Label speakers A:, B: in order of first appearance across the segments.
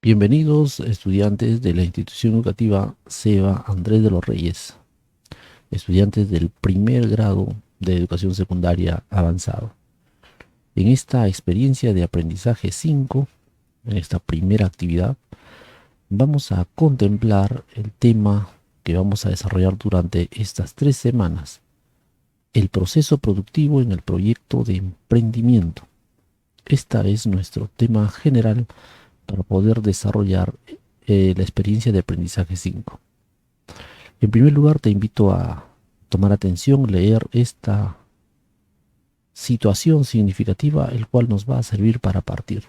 A: Bienvenidos estudiantes de la institución educativa Seba Andrés de los Reyes, estudiantes del primer grado de educación secundaria avanzado. En esta experiencia de aprendizaje 5, en esta primera actividad, vamos a contemplar el tema que vamos a desarrollar durante estas 3 semanas, el proceso productivo en el proyecto de emprendimiento. Este es nuestro tema general para poder desarrollar la experiencia de aprendizaje 5. En primer lugar, te invito a tomar atención, leer esta situación significativa, el cual nos va a servir para partir.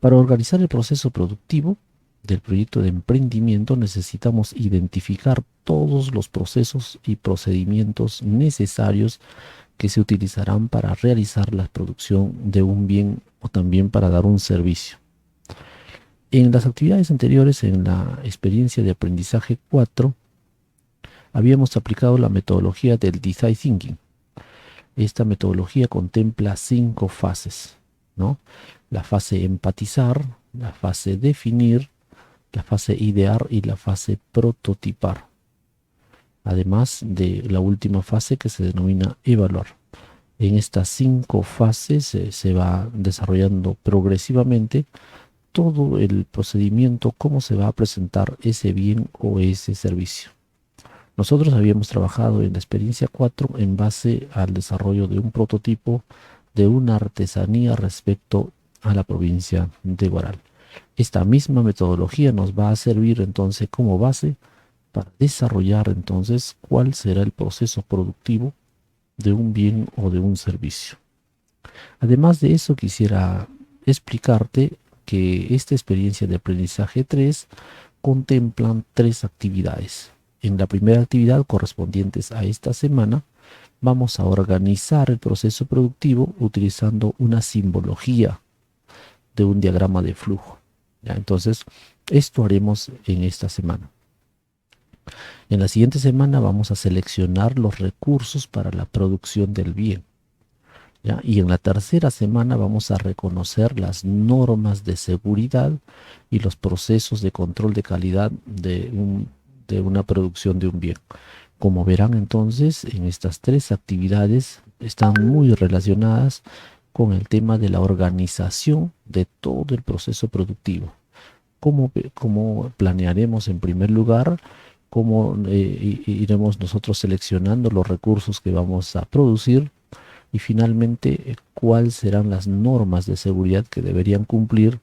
A: Para organizar el proceso productivo del proyecto de emprendimiento necesitamos identificar todos los procesos y procedimientos necesarios que se utilizarán para realizar la producción de un bien o también para dar un servicio. En las actividades anteriores, en la experiencia de aprendizaje 4, habíamos aplicado la metodología del Design Thinking. Esta metodología contempla 5 fases, ¿no? La fase empatizar, la fase definir, la fase idear y la fase prototipar. Además de la última fase que se denomina evaluar. En estas 5 fases se va desarrollando progresivamente todo el procedimiento, cómo se va a presentar ese bien o ese servicio. Nosotros habíamos trabajado en la experiencia 4 en base al desarrollo de un prototipo de una artesanía respecto a la provincia de Guaral. Esta misma metodología nos va a servir entonces como base para desarrollar entonces cuál será el proceso productivo de un bien o de un servicio. Además de eso, quisiera explicarte que esta experiencia de aprendizaje 3 contemplan 3 actividades. En la primera actividad, correspondientes a esta semana, vamos a organizar el proceso productivo utilizando una simbología de un diagrama de flujo. ¿Ya? Entonces, esto haremos en esta semana. En la siguiente semana vamos a seleccionar los recursos para la producción del bien. ¿Ya? Y en la tercera semana vamos a reconocer las normas de seguridad y los procesos de control de calidad de una producción de un bien. Como verán entonces, en estas 3 actividades están muy relacionadas con el tema de la organización de todo el proceso productivo. ¿Cómo planearemos en primer lugar? ¿Cómo iremos nosotros seleccionando los recursos que vamos a producir? Y finalmente, cuáles serán las normas de seguridad que deberían cumplir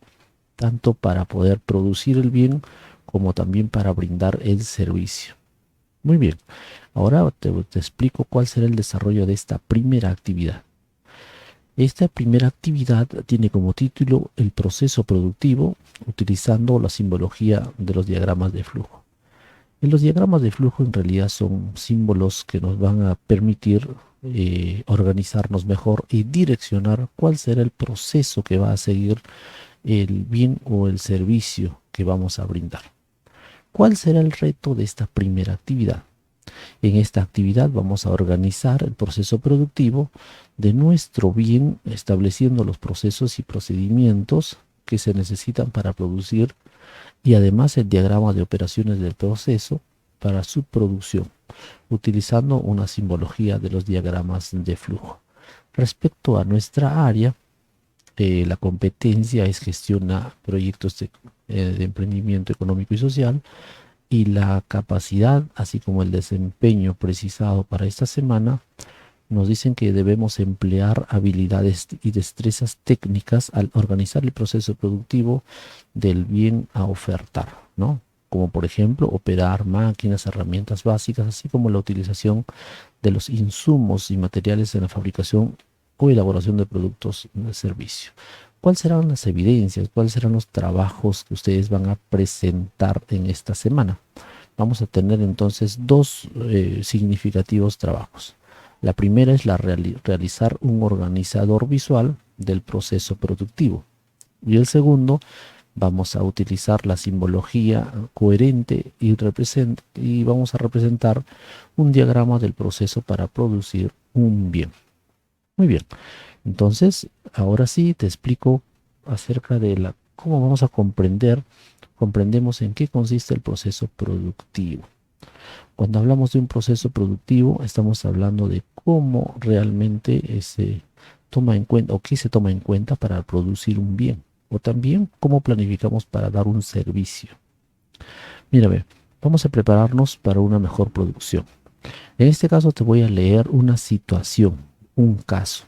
A: tanto para poder producir el bien como también para brindar el servicio. Muy bien, ahora te explico cuál será el desarrollo de esta primera actividad. Esta primera actividad tiene como título el proceso productivo utilizando la simbología de los diagramas de flujo. En los diagramas de flujo en realidad son símbolos que nos van a permitir organizarnos mejor y direccionar cuál será el proceso que va a seguir el bien o el servicio que vamos a brindar. ¿Cuál será el reto de esta primera actividad? En esta actividad vamos a organizar el proceso productivo de nuestro bien, estableciendo los procesos y procedimientos que se necesitan para producir y además el diagrama de operaciones del proceso para su producción, utilizando una simbología de los diagramas de flujo. Respecto a nuestra área, la competencia es gestiona proyectos de emprendimiento económico y social, y la capacidad, así como el desempeño precisado para esta semana, nos dicen que debemos emplear habilidades y destrezas técnicas al organizar el proceso productivo del bien a ofertar, ¿no? Como por ejemplo operar máquinas, herramientas básicas, así como la utilización de los insumos y materiales en la fabricación o elaboración de productos de servicio. ¿Cuáles serán las evidencias? ¿Cuáles serán los trabajos que ustedes van a presentar en esta semana? Vamos a tener entonces 2 significativos trabajos. La primera es realizar un organizador visual del proceso productivo. Y el segundo, vamos a utilizar la simbología coherente y vamos a representar un diagrama del proceso para producir un bien. Muy bien. Entonces, ahora sí te explico acerca de ¿Cómo vamos a comprendemos en qué consiste el proceso productivo? Cuando hablamos de un proceso productivo, estamos hablando de cómo realmente se toma en cuenta o qué se toma en cuenta para producir un bien, o también cómo planificamos para dar un servicio. Mírame, vamos a prepararnos para una mejor producción. En este caso te voy a leer una situación, un caso.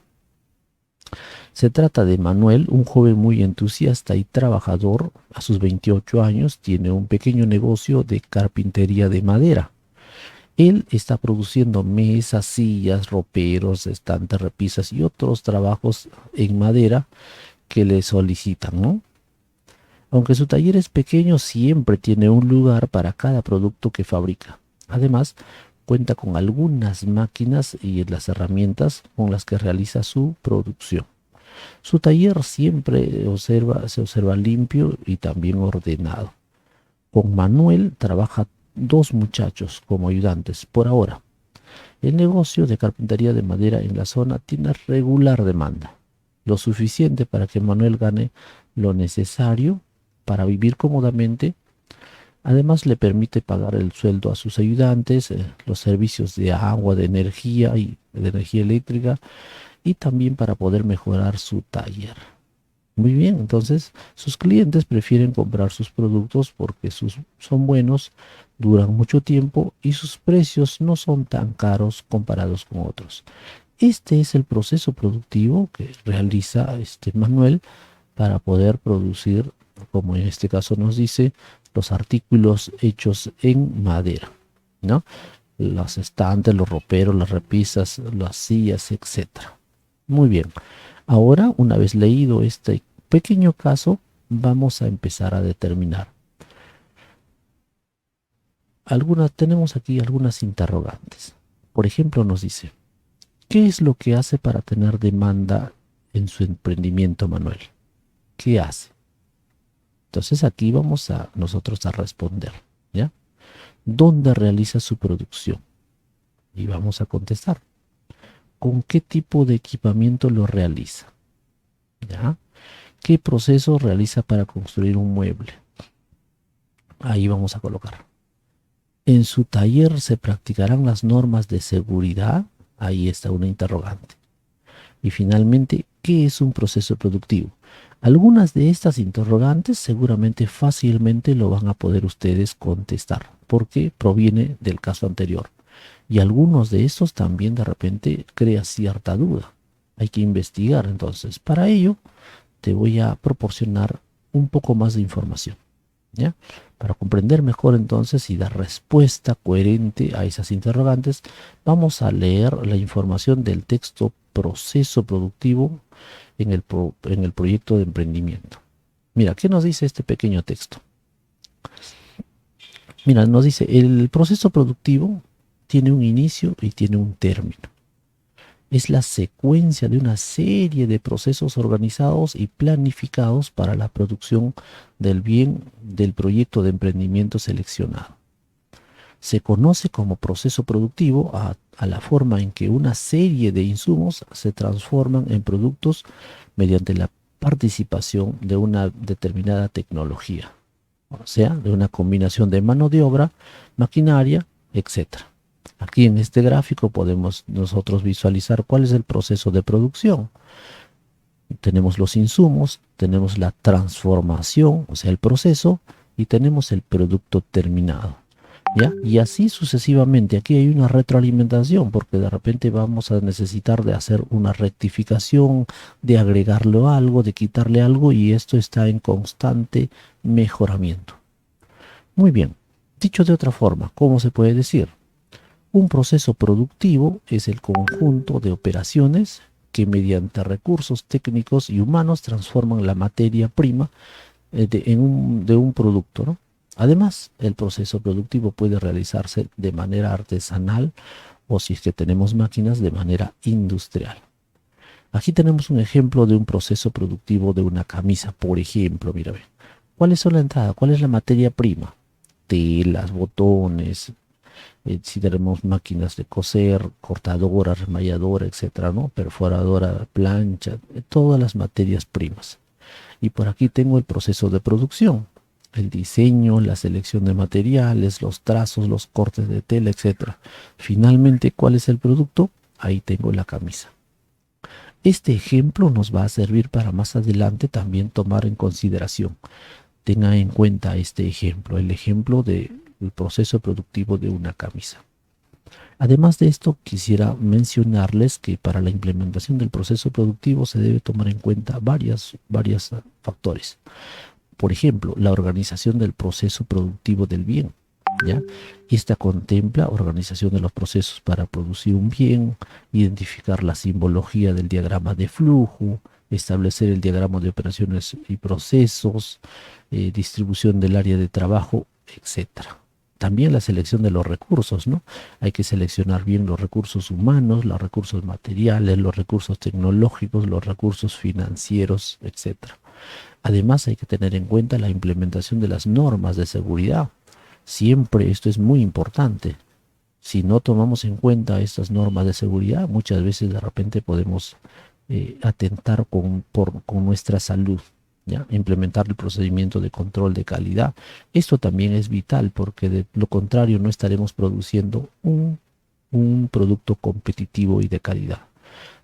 A: Se trata de Manuel, un joven muy entusiasta y trabajador. A sus 28 años tiene un pequeño negocio de carpintería de madera. Él está produciendo mesas, sillas, roperos, estantes, repisas y otros trabajos en madera que le solicitan, ¿no? Aunque su taller es pequeño, siempre tiene un lugar para cada producto que fabrica. Además, cuenta con algunas máquinas y las herramientas con las que realiza su producción. Su taller siempre se observa limpio y también ordenado. Con Manuel trabaja dos muchachos como ayudantes por ahora. El negocio de carpintería de madera en la zona tiene regular demanda, lo suficiente para que Manuel gane lo necesario para vivir cómodamente. Además, le permite pagar el sueldo a sus ayudantes, los servicios de agua, de energía y de energía eléctrica, y también para poder mejorar su taller. Muy bien, entonces sus clientes prefieren comprar sus productos porque son buenos, duran mucho tiempo y sus precios no son tan caros comparados con otros. Este es el proceso productivo que realiza Manuel para poder producir, como en este caso nos dice, los artículos hechos en madera, ¿no? Los estantes, los roperos, las repisas, las sillas, etcétera. Muy bien. Ahora, una vez leído este pequeño caso, vamos a empezar a determinar. Tenemos aquí algunas interrogantes. Por ejemplo, nos dice, ¿qué es lo que hace para tener demanda en su emprendimiento, Manuel? ¿Qué hace? Entonces aquí vamos a nosotros a responder, ¿ya? ¿Dónde realiza su producción? Y vamos a contestar. ¿Con qué tipo de equipamiento lo realiza? ¿Ya? ¿Qué proceso realiza para construir un mueble? Ahí vamos a colocar. ¿En su taller se practicarán las normas de seguridad? Ahí está una interrogante. Y finalmente, ¿qué es un proceso productivo? Algunas de estas interrogantes seguramente fácilmente lo van a poder ustedes contestar, porque proviene del caso anterior. Y algunos de estos también de repente crea cierta duda. Hay que investigar entonces. Para ello, te voy a proporcionar un poco más de información, ¿ya? Para comprender mejor entonces y dar respuesta coherente a esas interrogantes, vamos a leer la información del texto Proceso Productivo en el proyecto de emprendimiento. Mira, ¿qué nos dice este pequeño texto? Mira, nos dice, el proceso productivo tiene un inicio y tiene un término. Es la secuencia de una serie de procesos organizados y planificados para la producción del bien del proyecto de emprendimiento seleccionado. Se conoce como proceso productivo a la forma en que una serie de insumos se transforman en productos mediante la participación de una determinada tecnología, o sea, de una combinación de mano de obra, maquinaria, etcétera. Aquí en este gráfico podemos nosotros visualizar cuál es el proceso de producción. Tenemos los insumos, tenemos la transformación, o sea, el proceso, y tenemos el producto terminado, ¿ya? Y así sucesivamente. Aquí hay una retroalimentación porque de repente vamos a necesitar de hacer una rectificación, de agregarle algo, de quitarle algo, y esto está en constante mejoramiento. Muy bien. Dicho de otra forma, ¿cómo se puede decir? Un proceso productivo es el conjunto de operaciones que mediante recursos técnicos y humanos transforman la materia prima de un producto, ¿no? Además, el proceso productivo puede realizarse de manera artesanal o, si es que tenemos máquinas, de manera industrial. Aquí tenemos un ejemplo de un proceso productivo de una camisa, por ejemplo. Mira, ¿cuáles son la entrada? ¿Cuál es la materia prima? Telas, botones, si tenemos máquinas de coser, cortadora, remalladora, etcétera, ¿no? Perforadora, plancha, todas las materias primas. Y por aquí tengo el proceso de producción, el diseño, la selección de materiales, los trazos, los cortes de tela, etcétera. Finalmente, ¿cuál es el producto? Ahí tengo la camisa. Este ejemplo nos va a servir para más adelante también tomar en consideración. Tenga en cuenta este ejemplo, el ejemplo del proceso productivo de una camisa. Además de esto, quisiera mencionarles que para la implementación del proceso productivo se debe tomar en cuenta varios factores. Por ejemplo, la organización del proceso productivo del bien, ¿ya? Y esta contempla organización de los procesos para producir un bien, identificar la simbología del diagrama de flujo, establecer el diagrama de operaciones y procesos, distribución del área de trabajo, etcétera. También la selección de los recursos, ¿no? Hay que seleccionar bien los recursos humanos, los recursos materiales, los recursos tecnológicos, los recursos financieros, etcétera. Además, hay que tener en cuenta la implementación de las normas de seguridad. Siempre esto es muy importante. Si no tomamos en cuenta estas normas de seguridad, muchas veces de repente podemos atentar con nuestra salud, ¿ya? Implementar el procedimiento de control de calidad. Esto también es vital porque de lo contrario no estaremos produciendo un producto competitivo y de calidad.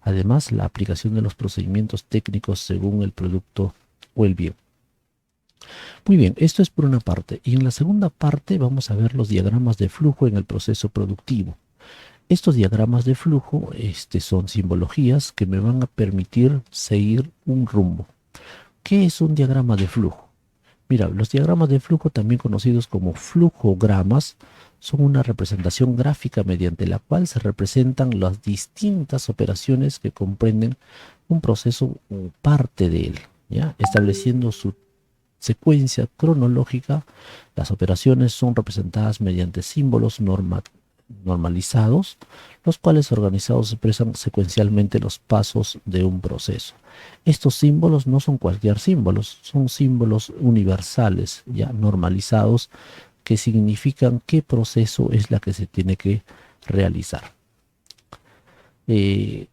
A: Además, la aplicación de los procedimientos técnicos según el producto o el bien. Muy bien, esto es por una parte. Y en la segunda parte vamos a ver los diagramas de flujo en el proceso productivo. Estos diagramas de flujo son simbologías que me van a permitir seguir un rumbo. ¿Qué es un diagrama de flujo? Mira, los diagramas de flujo, también conocidos como flujogramas, son una representación gráfica mediante la cual se representan las distintas operaciones que comprenden un proceso o parte de él, ¿ya? Estableciendo su secuencia cronológica. Las operaciones son representadas mediante símbolos normalizados, los cuales organizados expresan secuencialmente los pasos de un proceso. Estos símbolos no son cualquier símbolos, son símbolos universales, ya normalizados, que significan qué proceso es la que se tiene que realizar.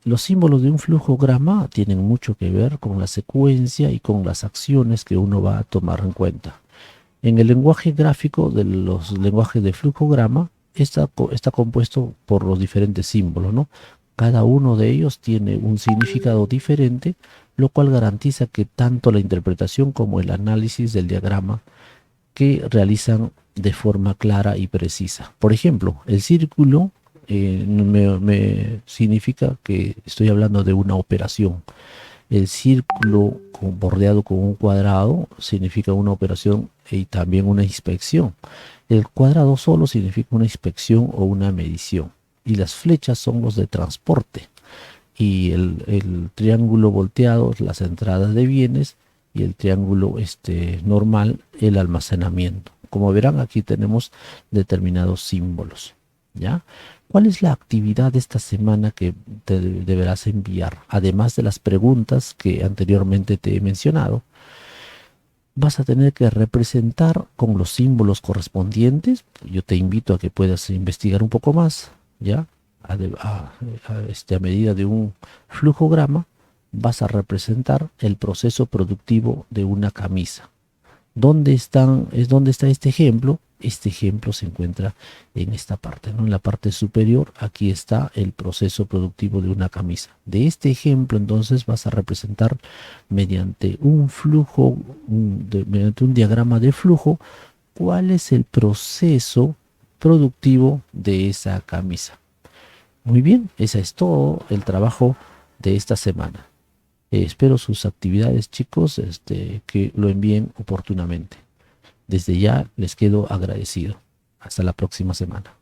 A: Los símbolos de un flujograma tienen mucho que ver con la secuencia y con las acciones que uno va a tomar en cuenta. En el lenguaje gráfico de los lenguajes de flujograma está compuesto por los diferentes símbolos, ¿no? Cada uno de ellos tiene un significado diferente, lo cual garantiza que tanto la interpretación como el análisis del diagrama que realizan de forma clara y precisa. Por ejemplo, el círculo me significa que estoy hablando de una operación. El círculo bordeado con un cuadrado significa una operación y también una inspección. El cuadrado solo significa una inspección o una medición. Y las flechas son los de transporte. Y el triángulo volteado, las entradas de bienes. Y el triángulo normal, el almacenamiento. Como verán, aquí tenemos determinados símbolos, ¿ya? ¿Cuál es la actividad de esta semana que te deberás enviar? Además de las preguntas que anteriormente te he mencionado, vas a tener que representar con los símbolos correspondientes. Yo te invito a que puedas investigar un poco más, ¿ya? A medida de un flujograma, vas a representar el proceso productivo de una camisa. ¿Dónde está este ejemplo? Este ejemplo se encuentra en esta parte, ¿no? En la parte superior, aquí está el proceso productivo de una camisa. De este ejemplo, entonces, vas a representar mediante un flujo, mediante un diagrama de flujo, cuál es el proceso productivo de esa camisa. Muy bien, ese es todo el trabajo de esta semana. Espero sus actividades, chicos, que lo envíen oportunamente. Desde ya les quedo agradecido. Hasta la próxima semana.